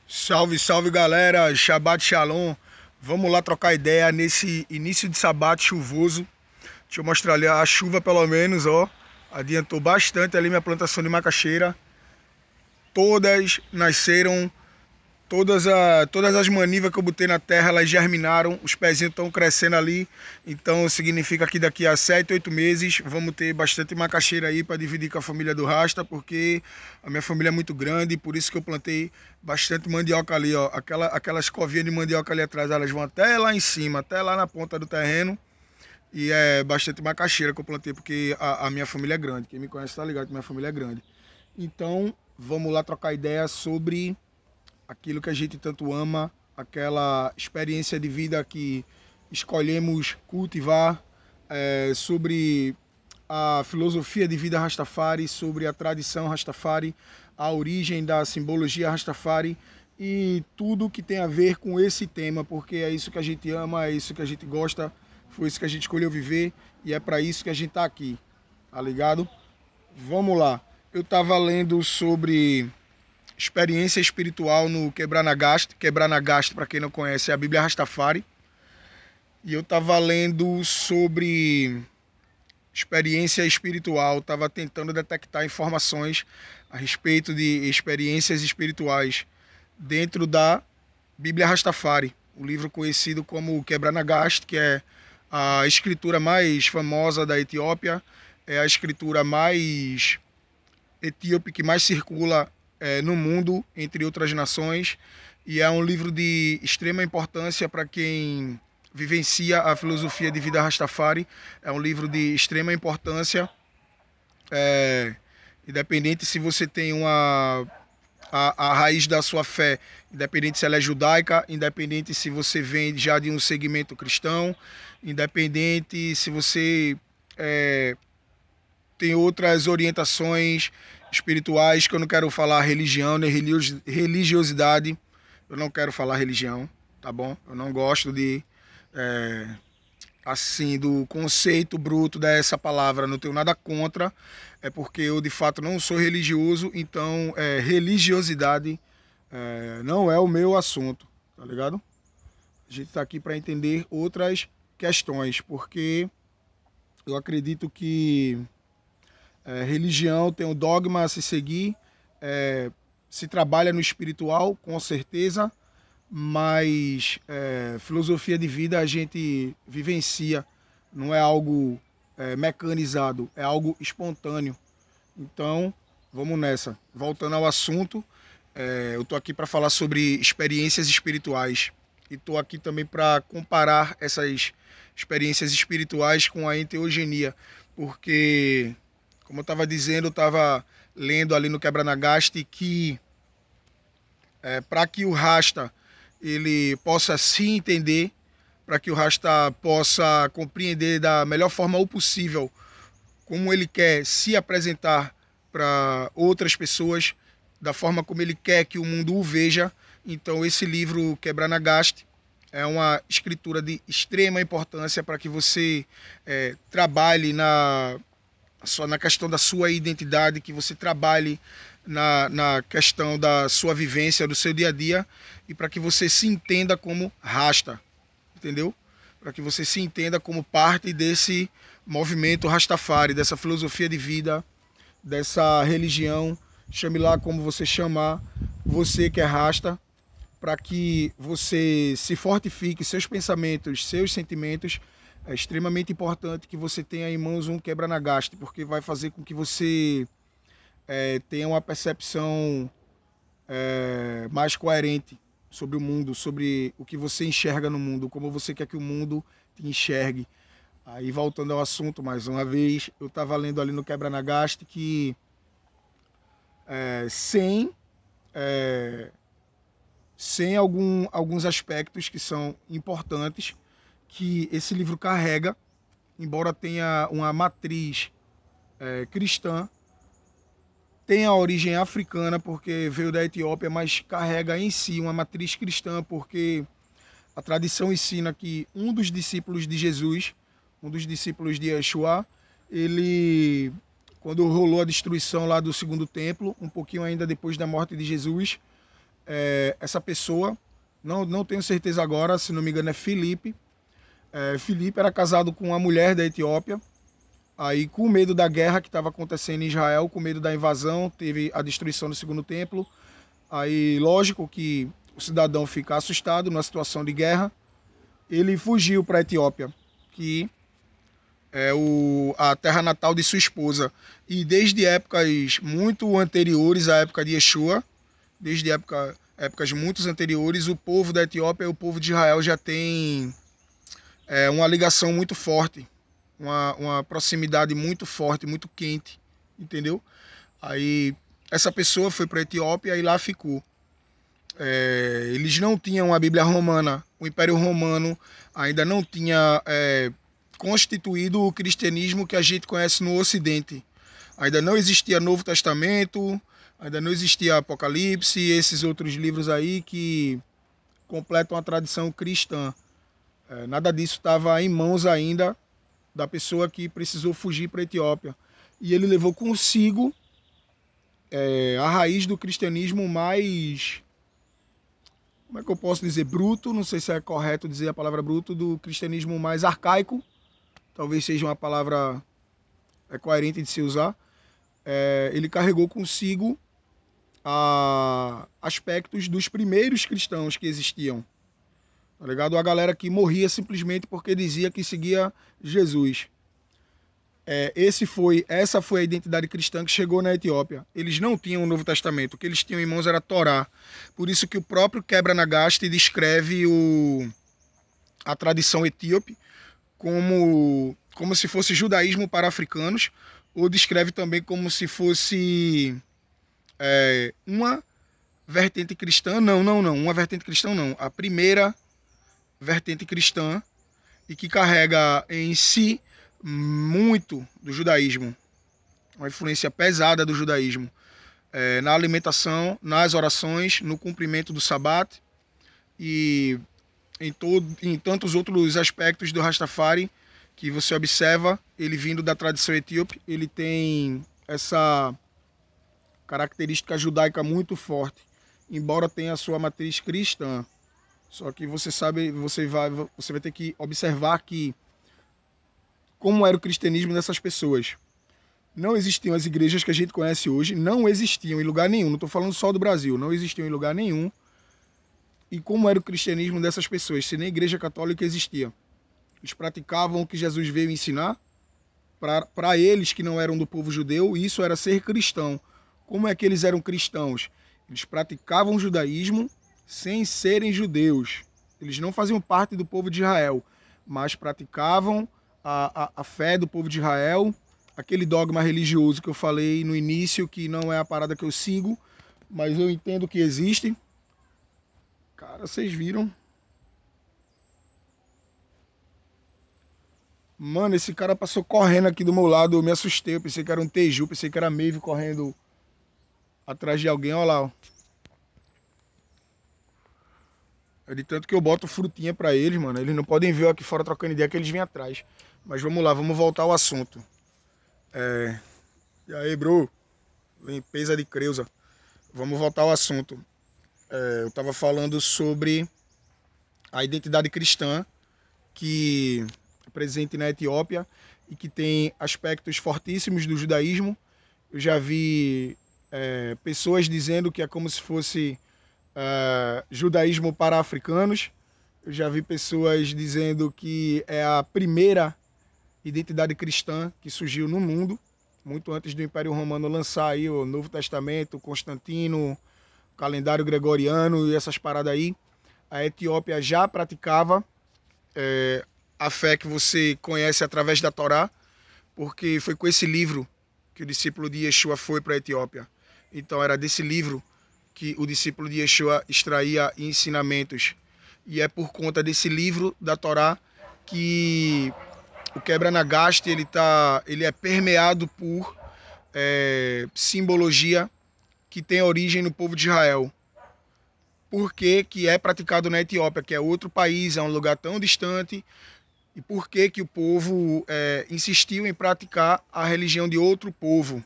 Salve, salve galera, Shabbat Shalom. Vamos lá trocar ideia nesse início de sabate chuvoso. Deixa eu mostrar ali a chuva pelo menos, ó. Adiantou bastante ali minha plantação de macaxeira. Todas nasceram, todas as manivas que eu botei na terra, elas germinaram, os pezinhos estão crescendo ali. Então significa que daqui a 7, 8 meses vamos ter bastante macaxeira aí para dividir com a família do Rasta, porque a minha família é muito grande, por isso que eu plantei bastante mandioca ali, ó. Aquelas covinhas de mandioca ali atrás, elas vão até lá em cima, até lá na ponta do terreno. E é bastante macaxeira que eu plantei, porque a minha família é grande. Quem me conhece tá ligado que minha família é grande. Então, vamos lá trocar ideia sobre aquilo que a gente tanto ama, aquela experiência de vida que escolhemos cultivar, sobre a filosofia de vida Rastafari, sobre a tradição Rastafari, a origem da simbologia Rastafari e tudo que tem a ver com esse tema, porque é isso que a gente ama, é isso que a gente gosta, foi isso que a gente escolheu viver e é para isso que a gente tá aqui, tá ligado? Vamos lá. Eu tava lendo sobre experiência espiritual no Quebrar Nagaste. Quebrar Nagaste, para quem não conhece, é a Bíblia Rastafari. E eu estava lendo sobre experiência espiritual, estava tentando detectar informações a respeito de experiências espirituais dentro da Bíblia Rastafari, um livro conhecido como Quebrar Nagaste, que é a escritura mais famosa da Etiópia, é a escritura mais etíope que mais circula no mundo, entre outras nações, e é um livro de extrema importância para quem vivencia a filosofia de vida Rastafari. É um livro de extrema importância, é, independente se você tem a raiz da sua fé, independente se ela é judaica, independente se você vem já de um segmento cristão, independente se você é, tem outras orientações espirituais, que eu não quero falar religião nem religiosidade, eu não quero falar religião, tá bom? Eu não gosto de é, assim do conceito bruto dessa palavra, não tenho nada contra, é porque eu de fato não sou religioso, então religiosidade não é o meu assunto, tá ligado? A gente tá aqui para entender outras questões, porque eu acredito que religião tem um dogma a se seguir, se trabalha no espiritual, com certeza, mas filosofia de vida a gente vivencia, não é algo mecanizado, é algo espontâneo. Então, vamos nessa. Voltando ao assunto, eu estou aqui para falar sobre experiências espirituais e estou aqui também para comparar essas experiências espirituais com a enteogenia, porque, como eu estava dizendo, eu estava lendo ali no Quebra-Nagaste que para que o Rasta ele possa se entender, para que o Rasta possa compreender da melhor forma o possível como ele quer se apresentar para outras pessoas, da forma como ele quer que o mundo o veja. Então esse livro Quebrar Nagaste é uma escritura de extrema importância para que você trabalhe na questão da sua identidade, que você trabalhe na questão da sua vivência, do seu dia a dia, e para que você se entenda como Rasta, entendeu? Para que você se entenda como parte desse movimento Rastafari, dessa filosofia de vida, dessa religião, chame lá como você chamar, você que é Rasta, para que você se fortifique, seus pensamentos, seus sentimentos. É extremamente importante que você tenha em mãos um quebra-nagaste, porque vai fazer com que você tenha uma percepção mais coerente sobre o mundo, sobre o que você enxerga no mundo, como você quer que o mundo te enxergue. Aí voltando ao assunto mais uma vez, eu estava lendo ali no Quebra-Nagaste que sem, é, sem alguns aspectos que são importantes que esse livro carrega, embora tenha uma matriz cristã, tem a origem africana porque veio da Etiópia, mas carrega em si uma matriz cristã porque a tradição ensina que um dos discípulos de Jesus, um dos discípulos de Yeshua, ele, quando rolou a destruição lá do segundo templo, um pouquinho ainda depois da morte de Jesus, essa pessoa, não tenho certeza agora, se não me engano é Filipe. Filipe era casado com uma mulher da Etiópia. Aí, com medo da guerra que estava acontecendo em Israel, com medo da invasão, teve a destruição do segundo templo. Aí, lógico que o cidadão fica assustado numa situação de guerra. Ele fugiu para a Etiópia, que é a terra natal de sua esposa. E desde épocas muito anteriores à época de Yeshua, desde épocas muito anteriores, o povo da Etiópia e o povo de Israel já tem uma ligação muito forte, uma proximidade muito forte, muito quente, entendeu? Aí essa pessoa foi para a Etiópia e lá ficou. Eles não tinham a Bíblia Romana, o Império Romano ainda não tinha constituído o cristianismo que a gente conhece no Ocidente. Ainda não existia Novo Testamento, ainda não existia Apocalipse e esses outros livros aí que completam a tradição cristã. Nada disso estava em mãos ainda da pessoa que precisou fugir para a Etiópia. E ele levou consigo a raiz do cristianismo mais, como é que eu posso dizer, bruto, não sei se é correto dizer a palavra bruto, do cristianismo mais arcaico, talvez seja uma palavra coerente de se usar. Ele carregou consigo aspectos dos primeiros cristãos que existiam, tá ligado? A galera que morria simplesmente porque dizia que seguia Jesus. Essa foi a identidade cristã que chegou na Etiópia. Eles não tinham o Novo Testamento, o que eles tinham em mãos era a Torá. Por isso que o próprio Quebra-Nagast descreve a tradição etíope como se fosse judaísmo para africanos, ou descreve também como se fosse uma vertente cristã. Não, uma vertente cristã não. A primeira vertente cristã e que carrega em si muito do judaísmo, uma influência pesada do judaísmo, na alimentação, nas orações, no cumprimento do Shabat e em tantos outros aspectos do Rastafari que você observa, ele vindo da tradição etíope, ele tem essa característica judaica muito forte, embora tenha a sua matriz cristã. Só que você vai ter que observar que como era o cristianismo dessas pessoas. Não existiam as igrejas que a gente conhece hoje, não existiam em lugar nenhum, não estou falando só do Brasil, não existiam em lugar nenhum. E como era o cristianismo dessas pessoas, se nem a igreja católica existia. Eles praticavam o que Jesus veio ensinar, para eles que não eram do povo judeu, e isso era ser cristão. Como é que eles eram cristãos? Eles praticavam o judaísmo sem serem judeus. Eles não faziam parte do povo de Israel, mas praticavam a fé do povo de Israel, aquele dogma religioso que eu falei no início, que não é a parada que eu sigo, mas eu entendo que existe. Cara, vocês viram? Mano, esse cara passou correndo aqui do meu lado, eu me assustei, eu pensei que era um Teju, pensei que era Maeve correndo atrás de alguém, olha lá, ó. É de tanto que eu boto frutinha pra eles, mano. Eles não podem ver eu aqui fora trocando ideia que eles vêm atrás. Mas vamos lá, vamos voltar ao assunto. E aí, bro? Limpeza de Creuza. Vamos voltar ao assunto. Eu tava falando sobre a identidade cristã que é presente na Etiópia e que tem aspectos fortíssimos do judaísmo. Eu já vi pessoas dizendo que é como se fosse judaísmo para africanos. Eu já vi pessoas dizendo que é a primeira identidade cristã que surgiu no mundo, muito antes do Império Romano lançar aí o Novo Testamento, Constantino, o calendário gregoriano e essas paradas aí. A Etiópia já praticava a fé que você conhece através da Torá, porque foi com esse livro que o discípulo de Yeshua foi para a Etiópia. Então era desse livro que o discípulo de Yeshua extraía ensinamentos. E é por conta desse livro da Torá que o Quebra-Nagast ele é permeado por simbologia que tem origem no povo de Israel. Por que é praticado na Etiópia, que é outro país, é um lugar tão distante, e por que o povo insistiu em praticar a religião de outro povo.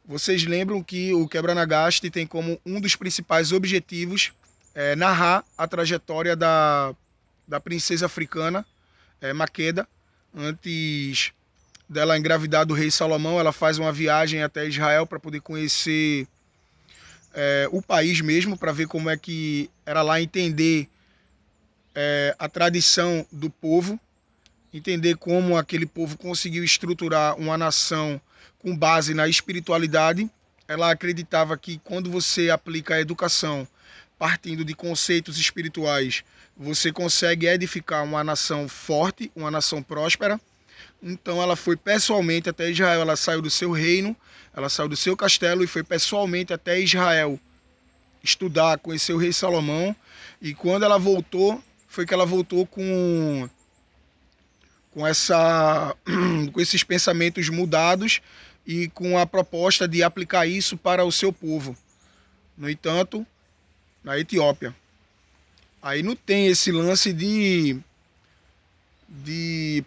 Vocês lembram que o Quebra-Nagaste tem como um dos principais objetivos narrar a trajetória da princesa africana, Maqueda. Antes dela engravidar do rei Salomão, ela faz uma viagem até Israel para poder conhecer o país mesmo, para ver como é que era lá, entender a tradição do povo, entender como aquele povo conseguiu estruturar uma nação com base na espiritualidade. Ela acreditava que quando você aplica a educação partindo de conceitos espirituais, você consegue edificar uma nação forte, uma nação próspera. Então ela foi pessoalmente até Israel, ela saiu do seu reino, ela saiu do seu castelo e foi pessoalmente até Israel estudar, conhecer o rei Salomão. E quando ela voltou, foi que ela voltou com esses pensamentos mudados e com a proposta de aplicar isso para o seu povo. No entanto, na Etiópia, aí não tem esse lance de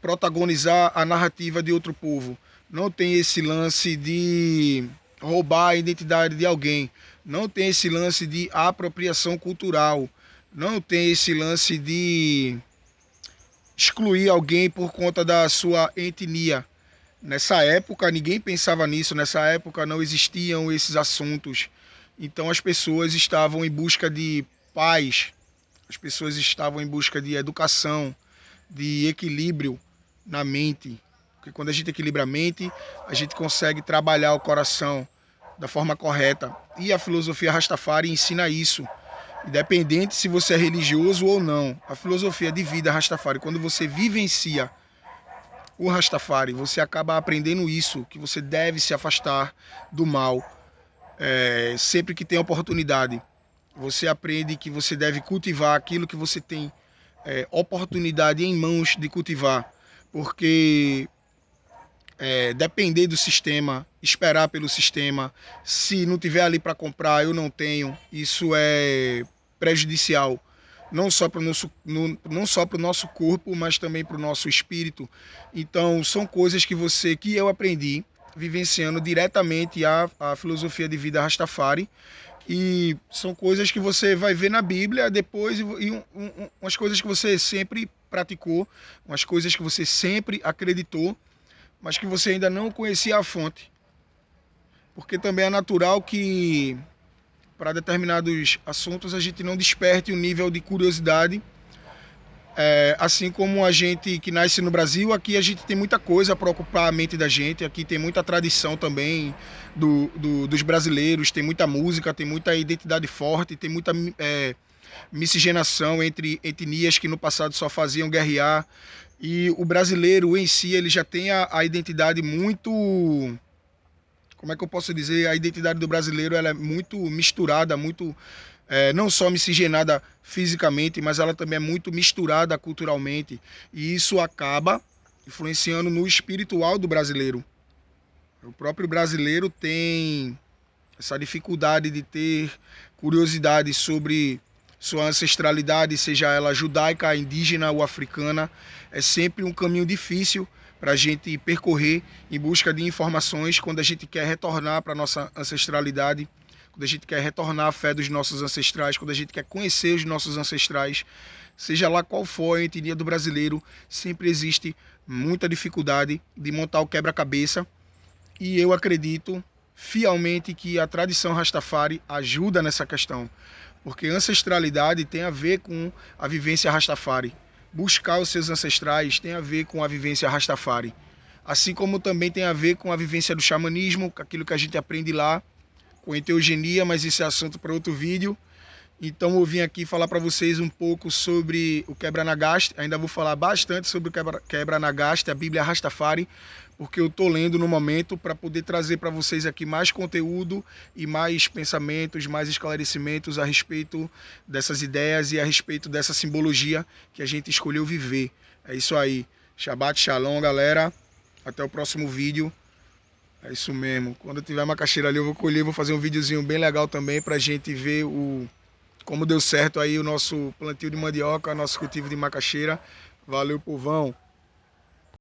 protagonizar a narrativa de outro povo. Não tem esse lance de roubar a identidade de alguém. Não tem esse lance de apropriação cultural. Não tem esse lance de excluir alguém por conta da sua etnia. Nessa época ninguém pensava nisso, nessa época não existiam esses assuntos. Então as pessoas estavam em busca de paz, as pessoas estavam em busca de educação, de equilíbrio na mente. Porque quando a gente equilibra a mente, a gente consegue trabalhar o coração da forma correta. E a filosofia Rastafari ensina isso. Independente se você é religioso ou não. A filosofia de vida Rastafari, quando você vivencia o Rastafari, você acaba aprendendo isso, que você deve se afastar do mal sempre que tem oportunidade. Você aprende que você deve cultivar aquilo que você tem oportunidade em mãos de cultivar, porque depender do sistema, esperar pelo sistema, se não tiver ali para comprar, eu não tenho, isso é prejudicial, não só para o nosso corpo, mas também para o nosso espírito. Então, são coisas que eu aprendi vivenciando diretamente a filosofia de vida Rastafari, e são coisas que você vai ver na Bíblia depois, umas coisas que você sempre praticou, umas coisas que você sempre acreditou, mas que você ainda não conhecia a fonte. Porque também é natural que para determinados assuntos a gente não desperte o nível de curiosidade. Assim como a gente que nasce no Brasil, aqui a gente tem muita coisa para ocupar a mente da gente, aqui tem muita tradição também dos brasileiros, tem muita música, tem muita identidade forte, tem muita miscigenação entre etnias que no passado só faziam guerrear, e o brasileiro em si ele já tem a identidade muito, como é que eu posso dizer, a identidade do brasileiro ela é muito misturada, muito não só miscigenada fisicamente, mas ela também é muito misturada culturalmente. E isso acaba influenciando no espiritual do brasileiro. O próprio brasileiro tem essa dificuldade de ter curiosidade sobre sua ancestralidade, seja ela judaica, indígena ou africana. É sempre um caminho difícil para a gente percorrer em busca de informações quando a gente quer retornar para a nossa ancestralidade, quando a gente quer retornar à fé dos nossos ancestrais, quando a gente quer conhecer os nossos ancestrais, seja lá qual for a etnia do brasileiro, sempre existe muita dificuldade de montar o quebra-cabeça. E eu acredito fielmente que a tradição Rastafari ajuda nessa questão, porque ancestralidade tem a ver com a vivência Rastafari. Buscar os seus ancestrais tem a ver com a vivência Rastafari. Assim como também tem a ver com a vivência do xamanismo, aquilo que a gente aprende lá, com enteogenia, mas isso é assunto para outro vídeo. Então eu vim aqui falar para vocês um pouco sobre o Quebra-Nagaste. Ainda vou falar bastante sobre o Quebra-Nagaste, a Bíblia Rastafari, porque eu estou lendo no momento para poder trazer para vocês aqui mais conteúdo e mais pensamentos, mais esclarecimentos a respeito dessas ideias e a respeito dessa simbologia que a gente escolheu viver. É isso aí. Shabbat Shalom, galera. Até o próximo vídeo. É isso mesmo. Quando eu tiver macaxeira ali eu vou colher, vou fazer um videozinho bem legal também pra gente ver como deu certo aí o nosso plantio de mandioca, nosso cultivo de macaxeira. Valeu, povão!